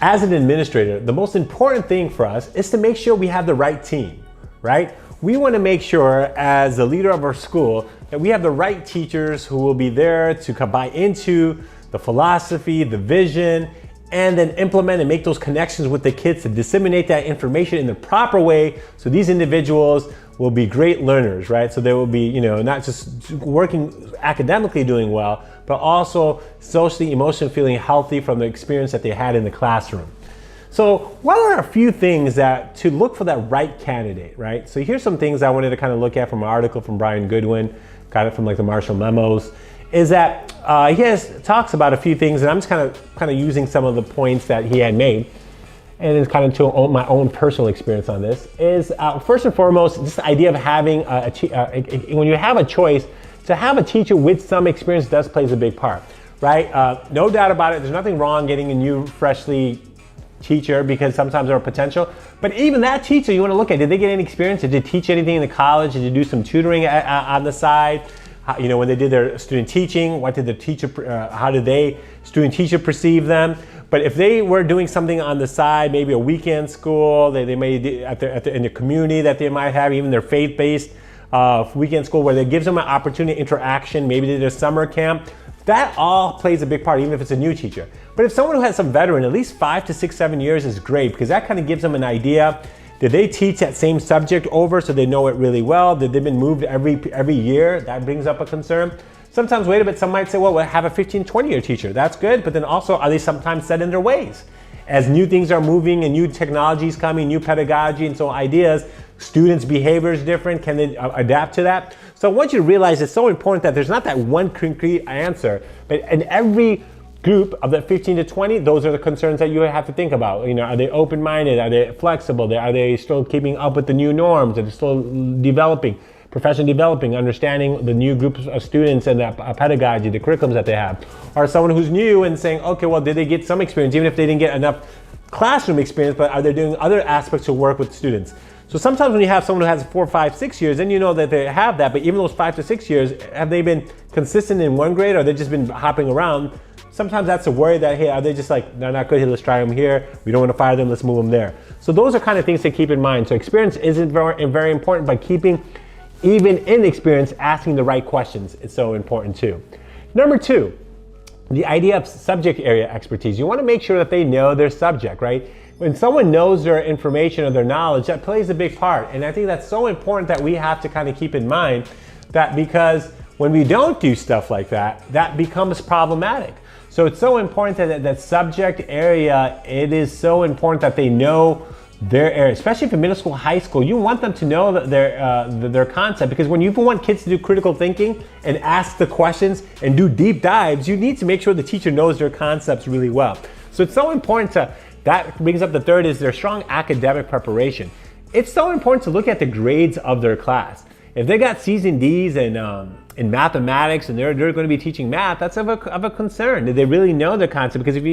as an administrator, the most important thing for us is to make sure we have the right team, right? We want to make sure as the leader of our school that we have the right teachers who will be there to buy into the philosophy, the vision, and then implement and make those connections with the kids to disseminate that information in the proper way so these individuals will be great learners, right? So they will be, not just working academically doing well, but also socially, emotionally feeling healthy from the experience that they had in the classroom. So what are a few things to look for that right candidate, right? So here's some things I wanted to kind of look at from an article from Brian Goodwin, got it from like the Marshall Memos, is that he talks about a few things, and I'm just kind of using some of the points that he had made, and it's kind of to my own personal experience on this, is first and foremost, just the idea of having, when you have a choice, to have a teacher with some experience plays a big part, right? No doubt about it, there's nothing wrong getting a new, freshly teacher because sometimes there are potential, but even that teacher you want to look at, did they get any experience? Did they teach anything in the college? Did they do some tutoring on the side? When they did their student teaching, what did the teacher, how did student teacher perceive them? But if they were doing something on the side, maybe a weekend school, they may in the community that they might have, even their faith-based weekend school where it gives them an opportunity interaction, maybe they did a summer camp, that all plays a big part, even if it's a new teacher. But if someone who has some veteran, at least 5 to 6, 7 years is great because that kind of gives them an idea. Did they teach that same subject over so they know it really well? Did they been moved every year? That brings up a concern. Sometimes, wait a bit, some might say, well, we'll have a 15, 20-year teacher. That's good, but then also, are they sometimes set in their ways? As new things are moving and new technologies coming, new pedagogy and so ideas, students' behavior is different. Can they adapt to that? So I want you to realize it's so important that there's not that one concrete answer, but in every group of the 15 to 20, those are the concerns that you have to think about. Are they open-minded? Are they flexible? Are they still keeping up with the new norms? Are they still professionally developing, understanding the new groups of students and the pedagogy, the curriculums that they have? Or someone who's new and saying, okay, well, did they get some experience, even if they didn't get enough classroom experience, but are they doing other aspects to work with students? So sometimes when you have someone who has 4, 5, 6 years, then you know that they have that, but even those 5 to 6 years, have they been consistent in one grade or they've just been hopping around? Sometimes that's a worry that, hey, are they just like, they're not good, hey, let's try them here. We don't want to fire them, let's move them there. So those are kind of things to keep in mind. So experience isn't very important, but keeping, even in experience, asking the right questions is so important too. Number 2, the idea of subject area expertise. You want to make sure that they know their subject, right? When someone knows their information or their knowledge, that plays a big part. And I think that's so important that we have to kind of keep in mind that, because when we don't do stuff like that, that becomes problematic. So it's so important that subject area, it is so important that they know their area, especially for middle school, high school. You want them to know their concept, because when you want kids to do critical thinking and ask the questions and do deep dives, you need to make sure the teacher knows their concepts really well. So it's so important that brings up the third, is their strong academic preparation. It's so important to look at the grades of their class. If they got C's and D's in mathematics and they're going to be teaching math, that's of a concern. Do they really know the concept? Because if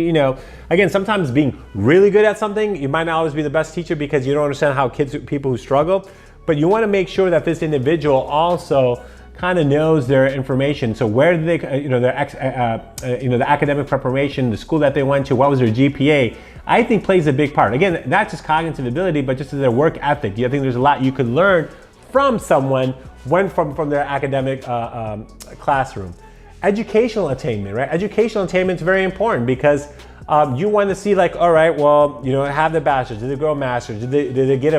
again, sometimes being really good at something, you might not always be the best teacher because you don't understand how people who struggle, but you want to make sure that this individual also kind of knows their information. So where did they, the academic preparation, the school that they went to, what was their GPA, I think plays a big part. Again, not just cognitive ability, but just their work ethic. I think there's a lot you could learn from someone from their academic classroom. Educational attainment, right? Educational attainment is very important because you want to see, like, all right, well, have the bachelor's, did they grow a master's, did they get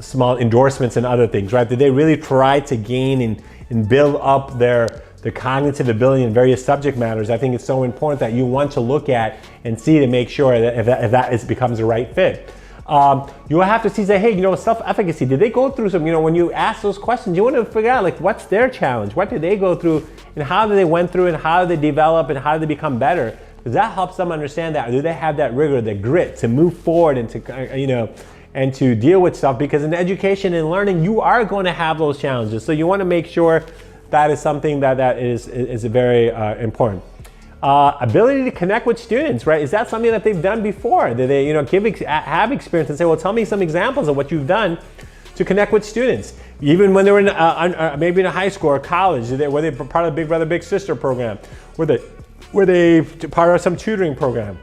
small endorsements and other things, right? Did they really try to gain and build up their cognitive ability in various subject matters? I think it's so important that you want to look at and see to make sure that if that becomes the right fit. You will have to see, say, hey, self-efficacy. Did they go through some, when you ask those questions, you want to figure out, like, what's their challenge? What did they go through and how did they went through and how did they develop and how did they become better? Because that helps them understand that. Do they have that rigor, the grit to move forward and to, and to deal with stuff? Because in education and learning, you are going to have those challenges. So you want to make sure that is something that is very important. Ability to connect with students, right? Is that something that they've done before? Did they, have experience and say, well, tell me some examples of what you've done to connect with students, even when they were in maybe in a high school or college? Were they part of the Big Brother Big Sister program? Were they Were they part of some tutoring program?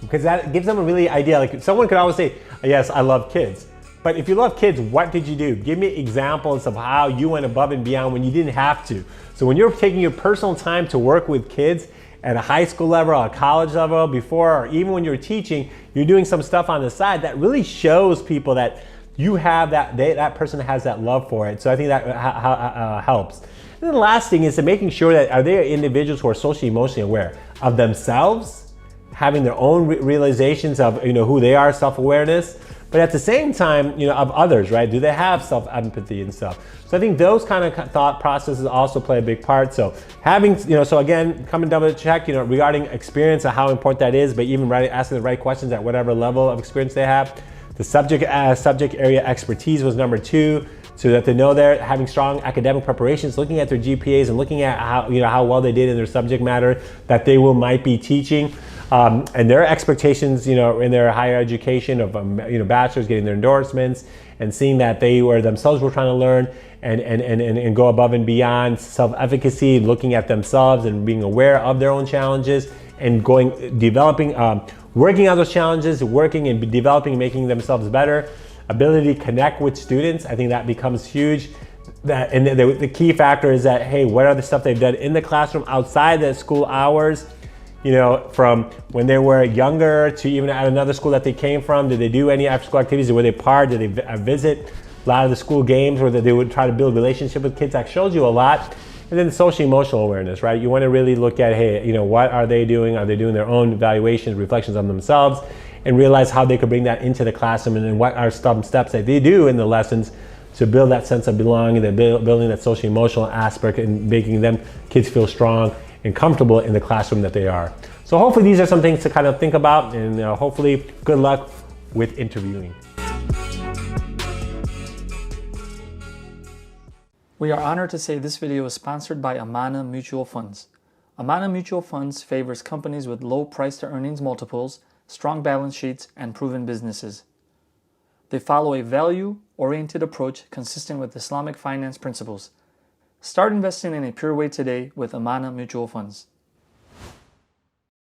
Because that gives them a really idea. Like someone could always say, yes, I love kids. But if you love kids, what did you do? Give me examples of how you went above and beyond when you didn't have to. So when you're taking your personal time to work with kids at a high school level, a college level, before, or even when you're teaching, you're doing some stuff on the side that really shows people that you have that person has that love for it. So I think that helps. And then the last thing is making sure that are they individuals who are socially emotionally aware of themselves, having their own realizations of who they are, self-awareness, but at the same time of others, right? Do they have self-empathy and stuff? So I think those kind of thought processes also play a big part. So having so again, come and double check regarding experience and how important that is, but even asking the right questions at whatever level of experience they have. The subject area expertise was number 2, so that they know they're having strong academic preparations, looking at their GPAs and looking at how well they did in their subject matter that they might be teaching, and their expectations in their higher education of bachelor's, getting their endorsements and seeing that they themselves were trying to learn and go above and beyond, self-efficacy, looking at themselves and being aware of their own challenges and working on those challenges, working and developing, making themselves better. Ability to connect with students, I think that becomes huge. And the key factor is that, hey, what are the stuff they've done in the classroom outside the school hours? From when they were younger to even at another school that they came from. Did they do any after school activities? Were they part? Did they visit a lot of the school games where they would try to build a relationship with kids? That shows you a lot. And then the social emotional awareness, right? You want to really look at, hey, what are they doing? Are they doing their own evaluations, reflections on themselves, and realize how they could bring that into the classroom, and then what are some steps that they do in the lessons to build that sense of belonging, building that social emotional aspect and making them kids feel strong and comfortable in the classroom that they are. So hopefully these are some things to kind of think about, and hopefully good luck with interviewing. We are honored to say this video is sponsored by Amana Mutual Funds. Amana Mutual Funds favors companies with low price to earnings multiples, strong balance sheets, and proven businesses. They follow a value-oriented approach consistent with Islamic finance principles. Start investing in a pure way today with Amana Mutual Funds.